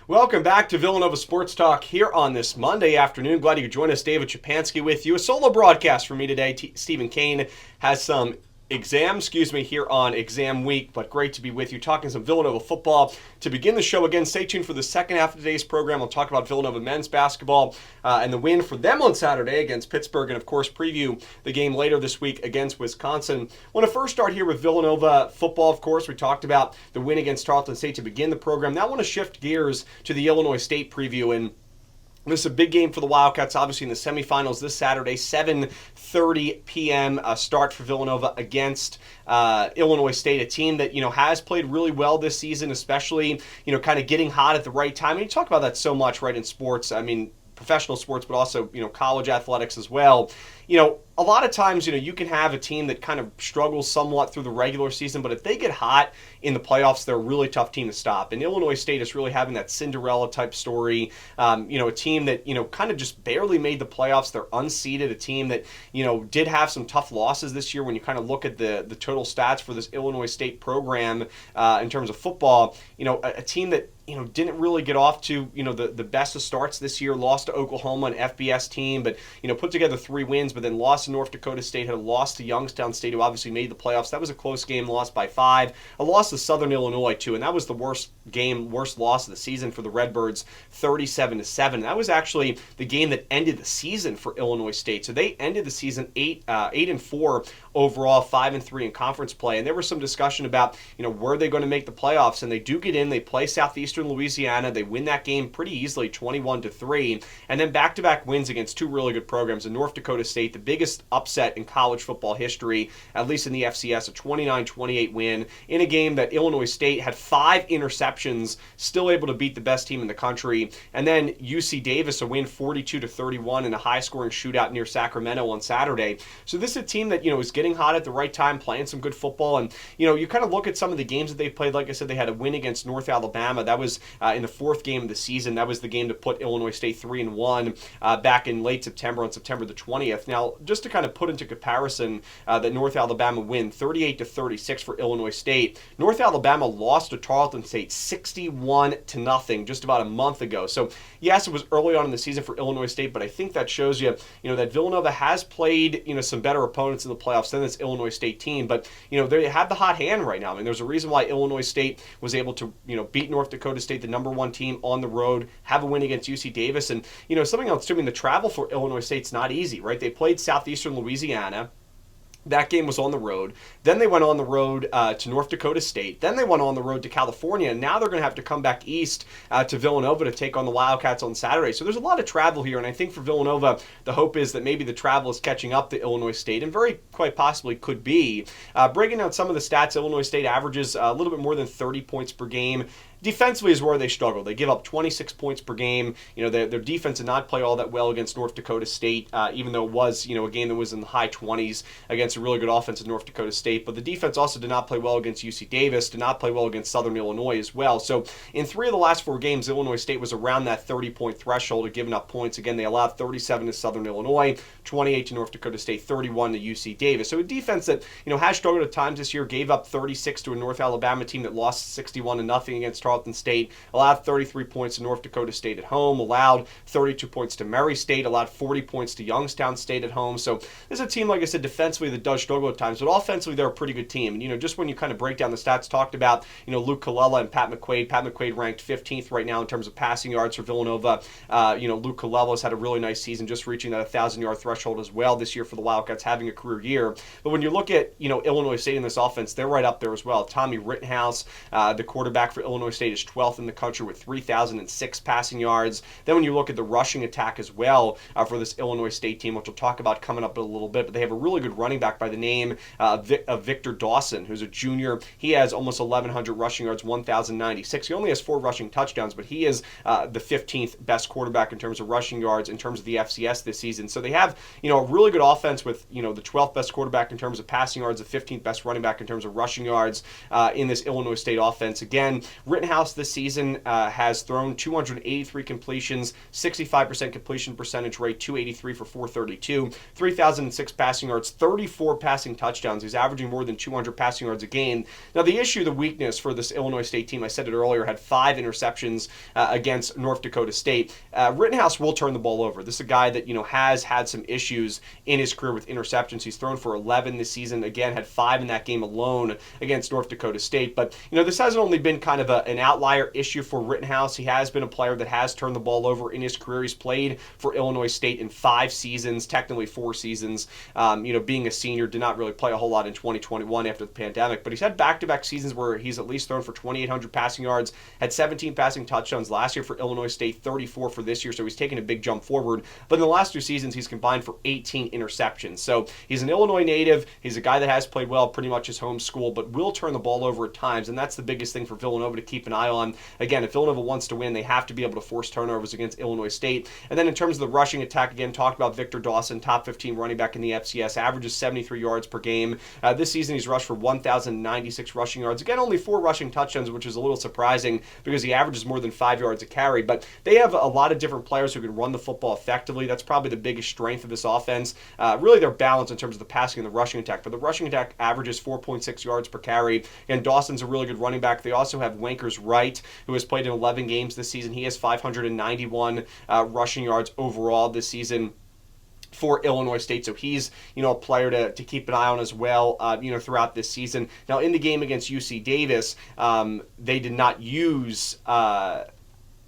Welcome back to Villanova Sports Talk here on this Monday afternoon. Glad you could join us. David Szczepanski with you. A solo broadcast for me today. Stephen Kane has some exams, here on exam week, but great to be with you talking some Villanova football. To begin the show again, stay tuned for the second half of today's program. We'll talk about Villanova men's basketball and the win for them on Saturday against Pittsburgh, and of course preview the game later this week against Wisconsin. I want to first start here with Villanova football. Of course, we talked about the win against Tarleton State to begin the program. Now I want to shift gears to the Illinois State preview, and this is a big game for the Wildcats, obviously in the semifinals this Saturday, 7:30 p.m. Start for Villanova against Illinois State, a team that, has played really well this season, especially, kind of getting hot at the right time. And you talk about that so much, right, in sports. I mean, professional sports, but also, college athletics as well. A lot of times, you can have a team that kind of struggles somewhat through the regular season, but if they get hot in the playoffs, they're a really tough team to stop. And Illinois State is really having that Cinderella type story. A team that, kind of just barely made the playoffs. They're unseeded, a team that, did have some tough losses this year when you kind of look at the total stats for this Illinois State program in terms of football. A team that, didn't really get off to, the best of starts this year, lost to Oklahoma, an FBS team, but, put together 3 wins, but then lost to North Dakota State, had a loss to Youngstown State, who obviously made the playoffs. That was a close game, lost by 5. A loss to Southern Illinois, too, and that was the worst loss of the season for the Redbirds, 37-7. That was actually the game that ended the season for Illinois State. So they ended the season 8-4 overall, 5-3 in conference play, and there was some discussion about, were they going to make the playoffs, and they do get in. They play Southeastern Louisiana. They win that game pretty easily, 21-3, and then back-to-back wins against 2 really good programs in North Dakota State, the biggest upset in college football history, at least in the FCS, a 29-28 win in a game that Illinois State had 5 interceptions, still able to beat the best team in the country. And then UC Davis, a win 42-31 in a high-scoring shootout near Sacramento on Saturday. So this is a team that, is getting hot at the right time, playing some good football. And, you kind of look at some of the games that they played. Like I said, they had a win against North Alabama. That was in the 4th game of the season. That was the game to put Illinois State 3-1 back in late September, on September the 20th. Now, just to kind of put into comparison that North Alabama win, 38-36 for Illinois State. North Alabama lost to Tarleton State 61-0 just about a month ago. So, yes, it was early on in the season for Illinois State, but I think that shows you, that Villanova has played, some better opponents in the playoffs than this Illinois State team. But, they have the hot hand right now. I mean, there's a reason why Illinois State was able to, beat North Dakota State, the number 1 team on the road, have a win against UC Davis. And, something else too, I mean, the travel for Illinois State's not easy, right? They played Southeastern Louisiana. That game was on the road. Then they went on the road to North Dakota State. Then they went on the road to California. And now they're going to have to come back east to Villanova to take on the Wildcats on Saturday. So there's a lot of travel here. And I think for Villanova, the hope is that maybe the travel is catching up to Illinois State, and very quite possibly could be. Breaking down some of the stats, Illinois State averages a little bit more than 30 points per game. Defensively is where they struggle. They give up 26 points per game. Their defense did not play all that well against North Dakota State, even though it was, a game that was in the high 20s against a really good offense in North Dakota State. But the defense also did not play well against UC Davis, did not play well against Southern Illinois as well. So in 3 of the last 4 games, Illinois State was around that 30-point threshold of giving up points. Again, they allowed 37 to Southern Illinois, 28 to North Dakota State, 31 to UC Davis. So a defense that, has struggled at times this year, gave up 36 to a North Alabama team that lost 61-0 against Tarleton State, allowed 33 points to North Dakota State at home, allowed 32 points to Murray State, allowed 40 points to Youngstown State at home. So this is a team, like I said, defensively that does struggle at times, but offensively they're a pretty good team. And, just when you kind of break down the stats, talked about, Luke Colella and Pat McQuaid. Pat McQuaid ranked 15th right now in terms of passing yards for Villanova. Luke Colella's had a really nice season, just reaching that 1,000-yard threshold as well this year for the Wildcats, having a career year. But when you look at, Illinois State in this offense, they're right up there as well. Tommy Rittenhouse, the quarterback for Illinois State, is 12th in the country with 3,006 passing yards. Then when you look at the rushing attack as well for this Illinois State team, which we'll talk about coming up in a little bit, but they have a really good running back by the name of Victor Dawson, who's a junior. He has almost 1,100 rushing yards, 1,096. He only has 4 rushing touchdowns, but he is the 15th best quarterback in terms of rushing yards in terms of the FCS this season. So they have, a really good offense with, the 12th best quarterback in terms of passing yards, the 15th best running back in terms of rushing yards in this Illinois State offense. Again, Rittenhouse Rittenhouse this season has thrown 283 completions, 65% completion percentage rate, 283 for 432, 3,006 passing yards, 34 passing touchdowns. He's averaging more than 200 passing yards a game. Now, the issue, the weakness for this Illinois State team, I said it earlier, had 5 interceptions against North Dakota State. Rittenhouse will turn the ball over. This is a guy that, has had some issues in his career with interceptions. He's thrown for 11 this season. Again, had 5 in that game alone against North Dakota State. But, this hasn't only been kind of an outlier issue for Rittenhouse. He has been a player that has turned the ball over in his career. He's played for Illinois State in 5 seasons, technically 4 seasons. Being a senior, did not really play a whole lot in 2021 after the pandemic. But he's had back-to-back seasons where he's at least thrown for 2,800 passing yards, had 17 passing touchdowns last year for Illinois State, 34 for this year. So he's taken a big jump forward. But in the last 2 seasons, he's combined for 18 interceptions. So he's an Illinois native. He's a guy that has played well pretty much his home school, but will turn the ball over at times. And that's the biggest thing for Villanova to keep an eye on. Again, if Villanova wants to win, they have to be able to force turnovers against Illinois State. And then in terms of the rushing attack, again, talked about Victor Dawson, top 15 running back in the FCS, averages 73 yards per game. This season, he's rushed for 1,096 rushing yards. Again, only 4 rushing touchdowns, which is a little surprising because he averages more than 5 yards a carry. But they have a lot of different players who can run the football effectively. That's probably the biggest strength of this offense. Really, their balance in terms of the passing and the rushing attack. But the rushing attack averages 4.6 yards per carry. And Dawson's a really good running back. They also have Wankers Wright, who has played in 11 games this season. He has 591 rushing yards overall this season for Illinois State. So he's, a player to keep an eye on as well, throughout this season. Now, in the game against UC Davis, they did not use...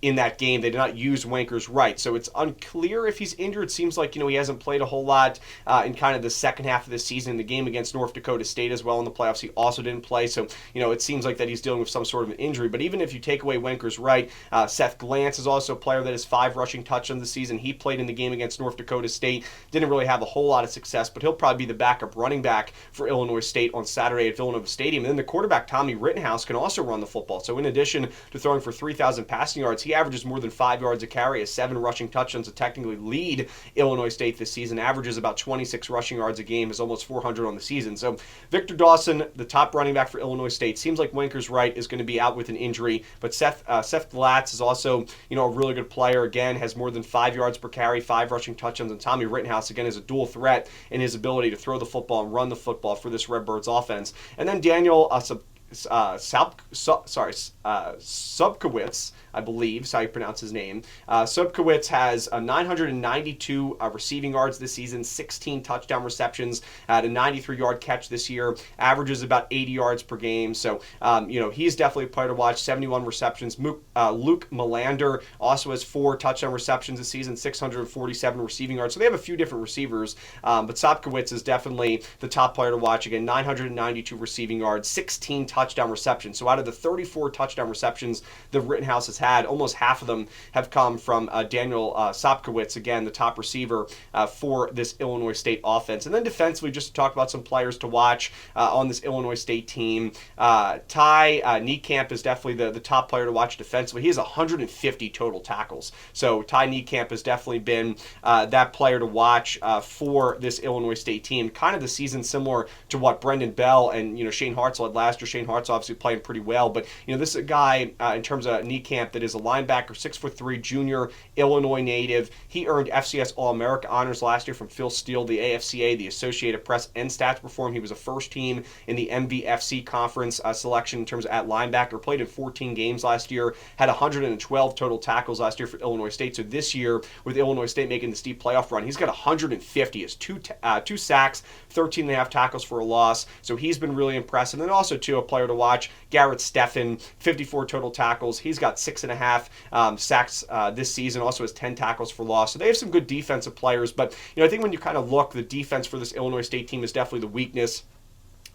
in that game, they did not use Wankers Wright. So it's unclear if he's injured. It seems like, he hasn't played a whole lot in kind of the second half of the season. In the game against North Dakota State as well in the playoffs, he also didn't play. So, it seems like that he's dealing with some sort of an injury. But even if you take away Wankers Wright, Seth Glantz is also a player that has 5 rushing touchdowns this season. He played in the game against North Dakota State. Didn't really have a whole lot of success, but he'll probably be the backup running back for Illinois State on Saturday at Villanova Stadium. And then the quarterback, Tommy Rittenhouse, can also run the football. So in addition to throwing for 3,000 passing yards, he averages more than 5 yards a carry, has 7 rushing touchdowns to technically lead Illinois State this season, averages about 26 rushing yards a game, is almost 400 on the season. So Victor Dawson, the top running back for Illinois State, seems like Wankers Wright is going to be out with an injury, but Seth Glatz is also, a really good player. Again, has more than 5 yards per carry, 5 rushing touchdowns, and Tommy Rittenhouse, again, is a dual threat in his ability to throw the football and run the football for this Redbirds offense. And then Daniel Szczepanski, I believe is how you pronounce his name. Szczepanski has 992 receiving yards this season, 16 touchdown receptions, had a 93-yard catch this year, averages about 80 yards per game. So, he's definitely a player to watch, 71 receptions. Luke Melander also has 4 touchdown receptions this season, 647 receiving yards. So they have a few different receivers, but Szczepanski is definitely the top player to watch. Again, 992 receiving yards, 16 touchdown receptions. So out of the 34 touchdown receptions that Rittenhouse has had, almost half of them have come from Daniel Szczepanski, again, the top receiver for this Illinois State offense. And then defensively, just to talk about some players to watch on this Illinois State team, Ty Niekamp is definitely the top player to watch defensively. He has 150 total tackles. So Ty Niekamp has definitely been that player to watch for this Illinois State team. Kind of the season similar to what Brendan Bell and Shane Hartzell had last year. Shane Hart's obviously playing pretty well, but this is a guy in terms of Niekamp that is a linebacker, 6'3", junior, Illinois native. He earned FCS All-America honors last year from Phil Steele, the AFCA, the Associated Press, and Stats Perform. He was a first team in the MVFC conference selection in terms of at linebacker. Played in 14 games last year, had 112 total tackles last year for Illinois State. So this year, with Illinois State making the steep playoff run, he's got 150. Has two sacks, 13 and a half tackles for a loss. So he's been really impressive. And then also, too, a player to watch, Garrett Steffen, 54 total tackles. He's got 6.5 sacks this season, also has 10 tackles for loss. So they have some good defensive players, but I think when you kind of look, the defense for this Illinois State team is definitely the weakness.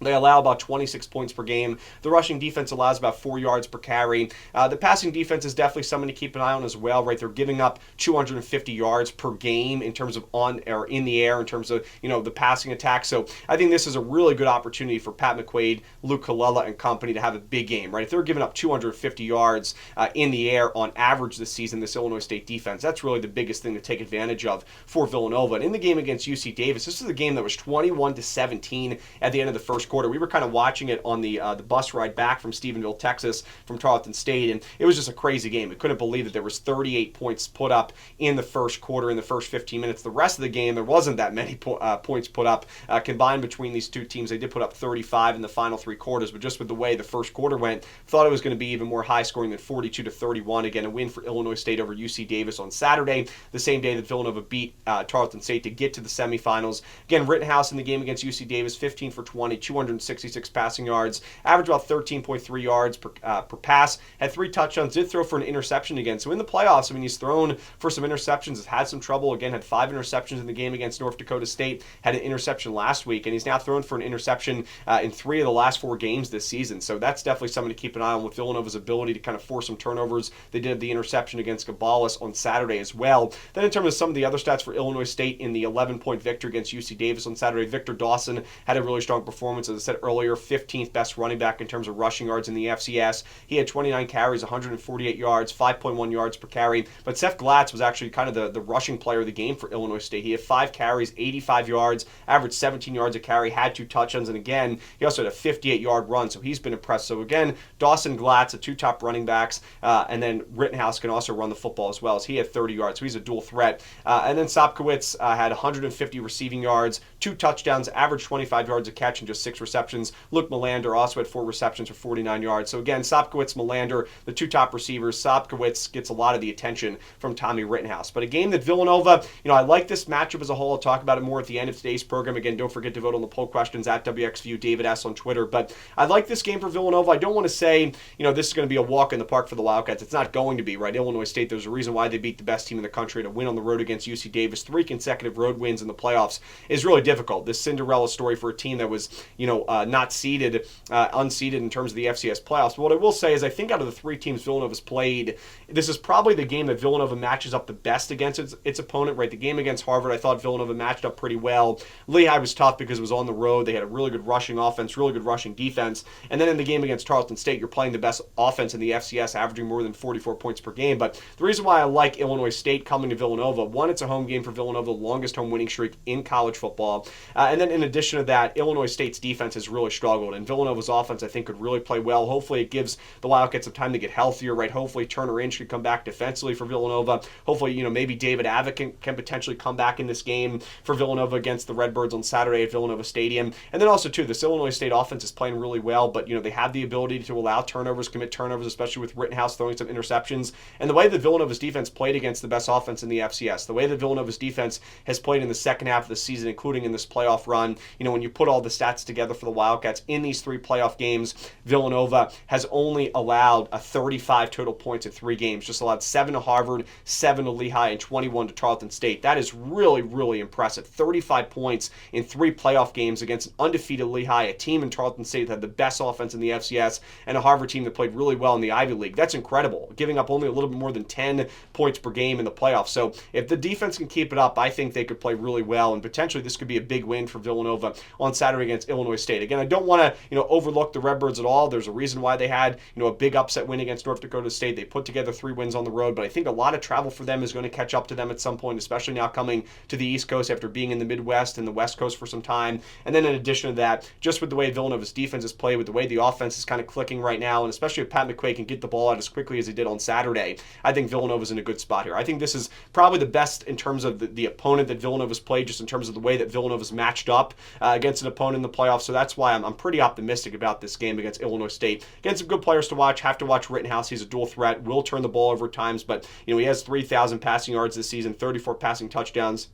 They allow about 26 points per game. The rushing defense allows about 4 yards per carry. The passing defense is definitely something to keep an eye on as well, right? They're giving up 250 yards per game in terms of on or in the air, in terms of, the passing attack. So I think this is a really good opportunity for Pat McQuaid, Luke Colella, and company to have a big game, right? If they're giving up 250 yards in the air on average this season, this Illinois State defense, that's really the biggest thing to take advantage of for Villanova. And in the game against UC Davis, this is a game that was 21-17 at the end of the first quarter. We were kind of watching it on the bus ride back from Stephenville, Texas, from Tarleton State, and it was just a crazy game. We couldn't believe that there was 38 points put up in the first quarter, in the first 15 minutes. The rest of the game, there wasn't that many points put up. Combined between these two teams, they did put up 35 in the final three quarters, but just with the way the first quarter went, thought it was going to be even more high scoring than 42-31. Again, a win for Illinois State over UC Davis on Saturday, the same day that Villanova beat Tarleton State to get to the semifinals. Again, Rittenhouse in the game against UC Davis, 15 for 20, 266 passing yards, averaged about 13.3 yards per pass, had 3 touchdowns, did throw for an interception again. So in the playoffs, I mean, he's thrown for some interceptions, has had some trouble. Again, had 5 interceptions in the game against North Dakota State, had an interception last week, and he's now thrown for an interception in 3 of the last 4 games this season. So that's definitely something to keep an eye on with Villanova's ability to kind of force some turnovers. They did the interception against Gabalis on Saturday as well. Then in terms of some of the other stats for Illinois State in the 11-point victory against UC Davis on Saturday, Victor Dawson had a really strong performance. As I said earlier, 15th best running back in terms of rushing yards in the FCS. He had 29 carries, 148 yards, 5.1 yards per carry. But Seth Glatz was actually kind of the rushing player of the game for Illinois State. He had 5 carries, 85 yards, averaged 17 yards a carry, had 2 touchdowns, and again, he also had a 58-yard run, so he's been impressed. So again, Dawson, Glatz, the 2 top running backs, and then Rittenhouse can also run the football as well, as he had 30 yards, so he's a dual threat. And then Sopkowitz had 150 receiving yards, 2 touchdowns, averaged 25 yards a catch and just 6 receptions. Luke Melander also had 4 receptions for 49 yards. So again, Sopkowitz, Melander, the 2 top receivers. Sopkowitz gets a lot of the attention from Tommy Rittenhouse. But a game that Villanova, I like this matchup as a whole. I'll talk about it more at the end of today's program. Again, don't forget to vote on the poll questions at WXVU David S. on Twitter. But I like this game for Villanova. I don't want to say, this is going to be a walk in the park for the Wildcats. It's not going to be, right? Illinois State, there's a reason why they beat the best team in the country, to win on the road against UC Davis. 3 consecutive road wins in the playoffs is really difficult. This Cinderella story for a team that was, not seeded, unseeded in terms of the FCS playoffs. But what I will say is I think out of the 3 teams Villanova's played, this is probably the game that Villanova matches up the best against its opponent, right? The game against Harvard, I thought Villanova matched up pretty well. Lehigh was tough because it was on the road. They had a really good rushing offense, really good rushing defense. And then in the game against Tarleton State, you're playing the best offense in the FCS, averaging more than 44 points per game. But the reason why I like Illinois State coming to Villanova, one, it's a home game for Villanova, the longest home winning streak in college football. And then in addition to that, Illinois State's defense has really struggled, and Villanova's offense, I think, could really play well. Hopefully it gives the Wildcats some time to get healthier, right? Hopefully Turner Inch can come back defensively for Villanova. Hopefully, maybe David Avick can potentially come back in this game for Villanova against the Redbirds on Saturday at Villanova Stadium. And then also, too, this Illinois State offense is playing really well, but, they have the ability to allow turnovers, commit turnovers, especially with Rittenhouse throwing some interceptions. And the way that Villanova's defense played against the best offense in the FCS, the way that Villanova's defense has played in the second half of the season, including in this playoff run, when you put all the stats together for the Wildcats in these 3 playoff games, Villanova has only allowed 35 total points in 3 games, just allowed 7 to Harvard, 7 to Lehigh, and 21 to Tarleton State. That is really, really impressive. 35 points in 3 playoff games against an undefeated Lehigh, a team in Tarleton State that had the best offense in the FCS, and a Harvard team that played really well in the Ivy League. That's incredible, giving up only a little bit more than 10 points per game in the playoffs. So if the defense can keep it up, I think they could play really well, and potentially this could be a big win for Villanova on Saturday against Illinois State. Again, I don't want to overlook the Redbirds at all. There's a reason why they had a big upset win against North Dakota State. They put together 3 wins on the road, but I think a lot of travel for them is going to catch up to them at some point, especially now coming to the East Coast after being in the Midwest and the West Coast for some time. And then in addition to that, just with the way Villanova's defense is played, with the way the offense is kind of clicking right now, and especially if Pat McQuaid can get the ball out as quickly as he did on Saturday, I think Villanova's in a good spot here. I think this is probably the best in terms of the opponent that Villanova's played, just in terms of the way that Villanova's matched up against an opponent in the playoffs. So that's why I'm pretty optimistic about this game against Illinois State. Again, some good players to watch. Have to watch Rittenhouse. He's a dual threat. Will turn the ball over at times, but he has 3,000 passing yards this season, 34 passing touchdowns.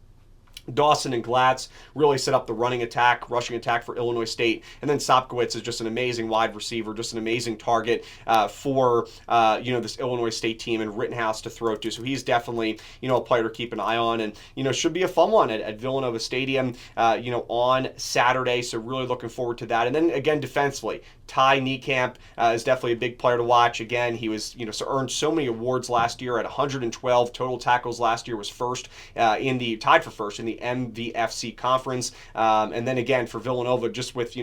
Dawson and Glatz really set up the rushing attack for Illinois State. And then Sopkowitz is just an amazing wide receiver, just an amazing target for this Illinois State team, and Rittenhouse to throw to. So he's definitely a player to keep an eye on, and should be a fun one at Villanova Stadium on Saturday. So really looking forward to that. And then again, defensively, Ty Niekamp is definitely a big player to watch. Again, he was earned so many awards last year at 112 total tackles last year, was tied for first in the MVFC conference. And then again for Villanova, just with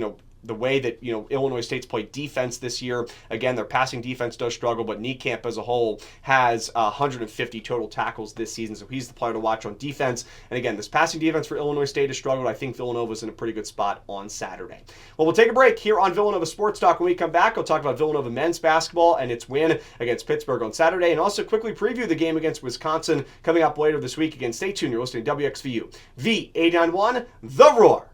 the way that Illinois State's played defense this year. Again, their passing defense does struggle, but Niekamp as a whole has 150 total tackles this season, so he's the player to watch on defense. And again, this passing defense for Illinois State has struggled. I think Villanova's in a pretty good spot on Saturday. Well, we'll take a break here on Villanova Sports Talk. When we come back, we'll talk about Villanova men's basketball and its win against Pittsburgh on Saturday, and also quickly preview the game against Wisconsin coming up later this week. Again, stay tuned. You're listening to WXVU V891, The Roar.